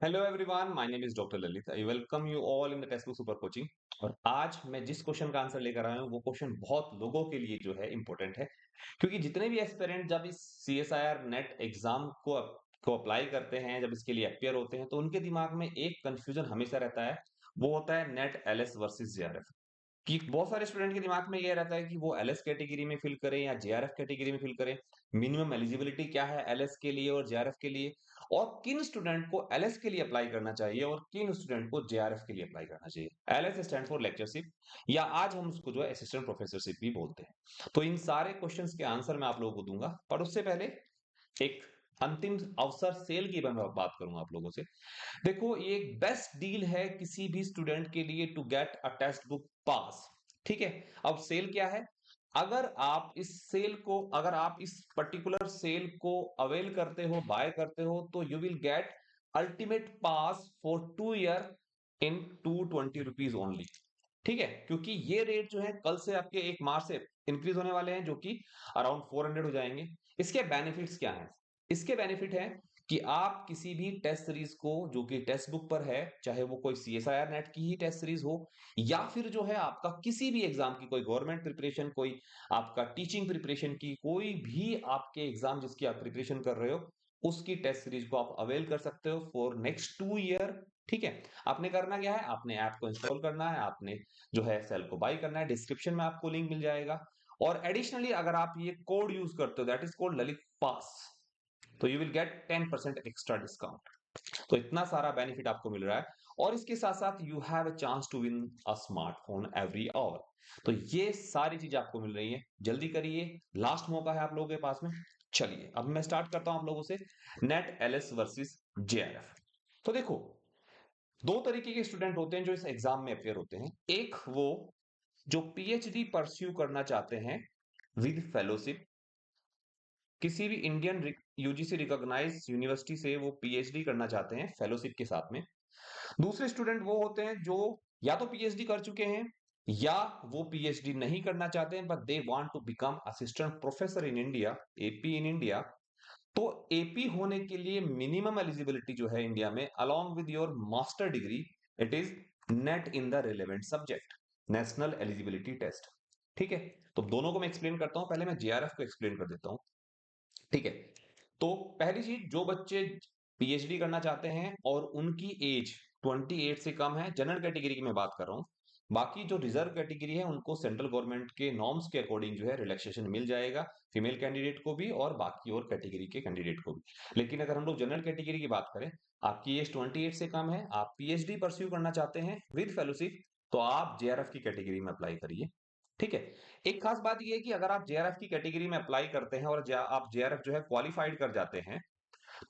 Hello everyone, my name is doctor Lalit. I welcome you all in the text book super coaching. और आज मैं जिस question का answer लेकर आया हूँ वो क्वेश्चन बहुत लोगों के लिए जो है इंपॉर्टेंट है, क्योंकि जितने भी एस्पिरेंट जब इस सीएसआईआर नेट एग्जाम को अप्लाई करते हैं, जब इसके लिए अपियर होते हैं, तो उनके दिमाग में एक कंफ्यूजन हमेशा रहता है। वो होता है नेट एलएस वर्सेस जेआरएफ। कि बहुत सारे स्टूडेंट के दिमाग में ये रहता है कि वो एलएस कैटेगरी में फिल करें या जेआरएफ कैटेगरी में फिल करें। मिनिमम एलिजिबिलिटी क्या है एलएस के लिए और जेआरएफ के लिए, और किन स्टूडेंट को एलएस के लिए अप्लाई करना चाहिए और किन स्टूडेंट को जेआरएफ के लिए अप्लाई करना चाहिए। एलएस स्टैंड फॉर लेक्चरशिप, या आज हम उसको जो है असिस्टेंट प्रोफेसरशिप भी बोलते हैं। तो इन सारे क्वेश्चंस के आंसर मैं आप लोगों को दूंगा, पर उससे पहले एक अंतिम अवसर सेल की मैं बात करूंगा आप लोगों से। देखो, ये एक बेस्ट डील है किसी भी स्टूडेंट के लिए to get a text book पास। ठीक है। अब सेल क्या है? अगर आप इस पर्टिकुलर सेल को अवेल करते हो, बाय करते हो, तो you will get ultimate pass for 2 year in 220 rupees only. ठीक है, क्योंकि ये रेट जो है कल से आपके 1 मार्च से इंक्रीज होने वाले हैं, जो कि अराउंड 400 हो जाएंगे। इसके बेनिफिट्स क्या हैं? इसके बेनिफिट है कि आप किसी भी टेस्ट सीरीज को जो कि टेक्स्ट बुक पर है, चाहे वो कोई सीएसआईआर नेट की ही टेस्ट सीरीज हो, या फिर जो है आपका किसी भी एग्जाम की, कोई गवर्नमेंट प्रिपरेशन, कोई आपका टीचिंग प्रिपरेशन की, कोई भी आपके एग्जाम जिसकी आप प्रिपरेशन कर रहे हो, उसकी टेस्ट सीरीज को आप अवेल कर सकते हो फॉर नेक्स्ट 2 ईयर। ठीक है। आपने करना क्या है? आपने ऐप को इंस्टॉल करना है, आपने जो है सेल को बाई करना है। डिस्क्रिप्शन में आपको लिंक मिल जाएगा। और एडिशनली अगर आप ये कोड यूज करते हो, दैट इज कोड ललित पास, तो you will get 10% extra discount. तो इतना सारा बेनिफिट आपको मिल रहा है। और इसके साथ साथ you have a chance to win a smartphone every hour. तो ये सारी चीजें आपको मिल रही है, जल्दी करिए, लास्ट मौका है आप लोगों के पास में। चलिए अब मैं स्टार्ट करता हूं आप लोगों से नेट एलएस वर्सेस जेआरएफ। तो देखो, दो तरीके के स्टूडेंट होते हैं जो इस एग्जाम में अपेयर होते हैं। एक वो जो पीएचडी परस्यू करना चाहते हैं विद फेलोशिप, किसी भी इंडियन यूजीसी रिकॉग्नाइज्ड यूनिवर्सिटी से वो पीएचडी करना चाहते हैं फेलोशिप के साथ में। दूसरे स्टूडेंट वो होते हैं जो या तो पीएचडी कर चुके हैं, या वो पीएचडी नहीं करना चाहते हैं, but they want to become assistant professor in India, AP in India. तो एपी होने के लिए मिनिमम एलिजिबिलिटी जो है इंडिया में, along with your master degree, it is NET in the relevant subject, national eligibility test. ठीक है। तो दोनों को मैं एक्सप्लेन करता हूं, पहले मैं जेआरएफ को एक्सप्लेन कर देता हूं। ठीक है। तो पहली चीज, जो बच्चे पीएचडी करना चाहते हैं और उनकी एज 28 से कम है, जनरल कैटेगरी की मैं बात कर रहा हूं। बाकी जो रिजर्व कैटेगरी है उनको सेंट्रल गवर्नमेंट के नॉर्म्स के अकॉर्डिंग जो है रिलैक्सेशन मिल जाएगा, फीमेल कैंडिडेट को भी और बाकी और कैटेगरी के कैंडिडेट को भी। लेकिन अगर हम लोग जनरल कैटेगरी की बात करें, आपकी एज 28 से कम है, आप पीएचडी परस्यू करना चाहते हैं विद फेलोशिप, तो आप जेआरएफ की कैटेगरी में अप्लाई करिए। ठीक है। एक खास बात यह है कि अगर आप जेआरएफ की कैटेगरी में अप्लाई करते हैं और आप जेआरएफ जो है क्वालिफाइड कर जाते हैं,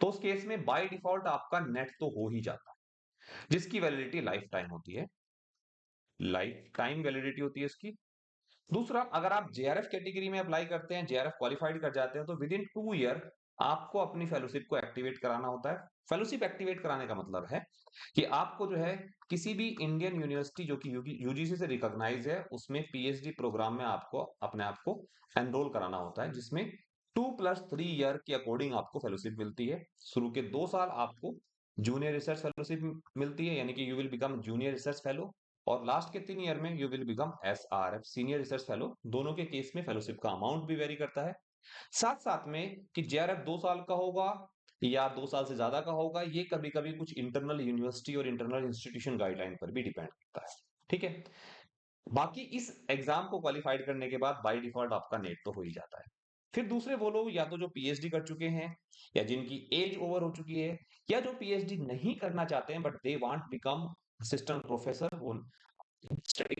तो उस केस में बाय डिफॉल्ट आपका नेट तो हो ही जाता है, जिसकी वैलिडिटी लाइफ टाइम होती है। लाइफ टाइम वैलिडिटी होती है इसकी। दूसरा, अगर आप जेआरएफ कैटेगरी में अप्लाई करते हैं, जेआरएफ क्वालिफाइड कर जाते हैं, तो विद इन 2 ईयर आपको अपनी फेलोशिप को एक्टिवेट कराना होता है। फेलोशिप एक्टिवेट कराने का मतलब है कि आपको जो है किसी भी इंडियन यूनिवर्सिटी जो कि यूजीसी से रिकॉग्नाइज है, उसमें पीएचडी प्रोग्राम में आपको अपने आप को एनरोल कराना होता है, जिसमें 2+3 ईयर के अकॉर्डिंग आपको फेलोशिप मिलती है। शुरू के 2 साल आपको जूनियर रिसर्च फेलोशिप मिलती है, यानी कि you will become junior research fellow. और लास्ट के 3 ईयर में you will become SRF, senior research fellow. दोनों के केस में फेलोशिप का अमाउंट भी वेरी करता है। साथ साथ में कि जेआरएफ 2 साल का होगा या 2 साल से ज्यादा का होगा, ये कभी कभी कुछ इंटरनल यूनिवर्सिटी और इंटरनल इंस्टीट्यूशन गाइडलाइन पर भी डिपेंड करता है। ठीक है। बाकी इस एग्जाम को क्वालिफाइड करने के बाद बाय डिफॉल्ट आपका नेट तो हो ही जाता है। फिर दूसरे वो लोग या तो जो पीएचडी कर चुके हैं, या जिनकी एज ओवर हो चुकी है, या जो पीएचडी नहीं करना चाहते हैं but they want become assistant professor, वो स्टडी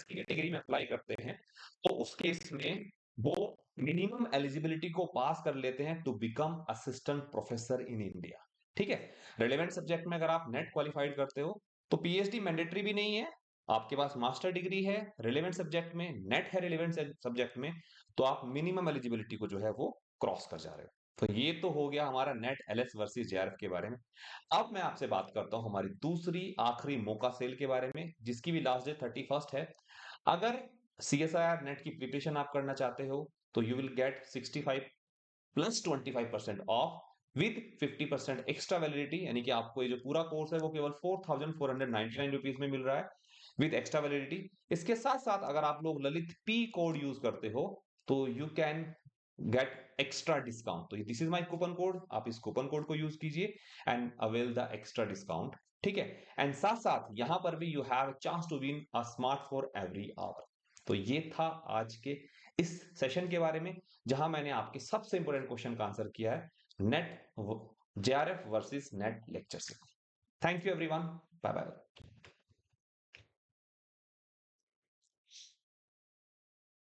कैटेगरी में अप्लाई करते हैं, तो उस केस में वो मिनिमम एलिजिबिलिटी को पास कर लेते हैं to become assistant professor in India. ठीक है। रिलेवेंट सब्जेक्ट में अगर आप नेट क्वालिफाइड करते हो, तो पीएचडी मैंडेटरी भी नहीं है, आपके पास मास्टर डिग्री है, रिलेवेंट सब्जेक्ट में नेट है, रिलेवेंट सब्जेक्ट में, तो आप मिनिमम एलिजिबिलिटी को जो है वो क्रॉस कर जा रहे हो। तो ये तो हो गया हमारा नेट एलएस वर्सेस जेआरएफ के बारे में। अब मैं आपसे बात करता हूं हमारी दूसरी आखिरी मौका सेल के बारे में, जिसकी भी लास्ट डेट 31 है। अगर सीएसआईआर नेट की प्रिपरेशन आप करना चाहते हो, तो you will get 65 plus 25% of with 50% extra validity, यानी कि आपको ये जो पूरा कोर्स है वो केवल 4499 रुपीज में मिल रहा है विद एक्स्ट्रा वैलिडिटी। इसके साथ साथ अगर आप लोग ललित पी कोड यूज करते हो तो you can get extra discount. तो this is my coupon code, आप इस कूपन कोड को यूज कीजिए and avail the extra discount. ठीक है, एंड साथ साथ यहां पर भी you have chance to win a smart for every hour. तो ये था आज के इस सेशन के बारे में, जहां मैंने आपके सबसे इंपॉर्टेंट क्वेश्चन का आंसर किया है, NET JRF versus NET lecture से। Thank you everyone, bye bye.